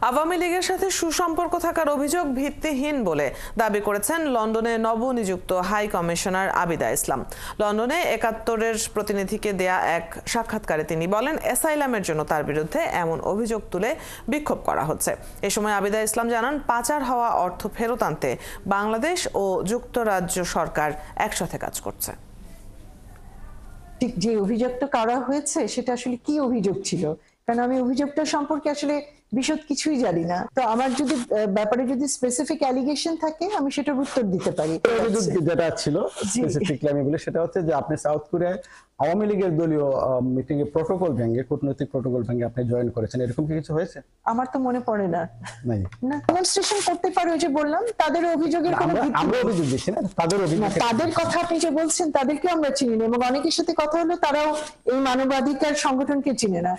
আওয়ামী লীগের সাথে সুসম্পর্ক থাকার অভিযোগ ভিত্তিহীন বলে দাবি করেছেন লন্ডনে নবনিযুক্ত হাই কমিশনার আবিদা ইসলাম। লন্ডনে ৭১-এর প্রতিনিধিকে দেয়া এক সাক্ষাৎকারে তিনি বলেন, অ্যাসাইলামের জন্য তার বিরুদ্ধে এমন অভিযোগ তুলে বিক্ষোভ করা হচ্ছে। এ সময় আবিদা ইসলাম জানান, পাচার হওয়া অর্থ ফেরত আনতে বাংলাদেশ ও যুক্তরাজ্য সরকার একসাথে কাজ করছে। ঠিক যে অভিযোগটা করা হয়েছে সেটা আসলে কি অভিযোগ ছিল, কারণ আমি অভিযোগটা সম্পর্কে আসলে বিশদ কিছুই জানি না। তো আমার যদি ব্যাপারে যদি স্পেসিফিক অ্যালিগেশন থাকে আমি সেটার উত্তর দিতে পারি। অভিযোগ যেটা ছিল স্পেসিফিকলি আমি বলি, সেটা হচ্ছে যে আপনি সাউথ কোরিয়ায় আওয়ামী লীগের দলীয় মিটিং এ প্রটোকল ভেঙে, কূটনৈতিক প্রটোকল ভেঙে আপনি জয়েন করেছেন, এরকম কি কিছু হয়েছে? আমার তো মনে পড়ে না। নাই না, ডেমনস্ট্রেশন করতে পারে, ওই যে বললাম তাদের অভিযোগের কোনো ভিত্তি আমরা নেই। অভিযোগ দিচ্ছি না, তাদের অভিযোগ। তাদের কথা আপনি যে বলছেন তাদেরকে আমরা চিনি না, এবং অনেকের সাথে কথা হলো তারাও এই মানবাধিকার সংগঠনকে চিনে না।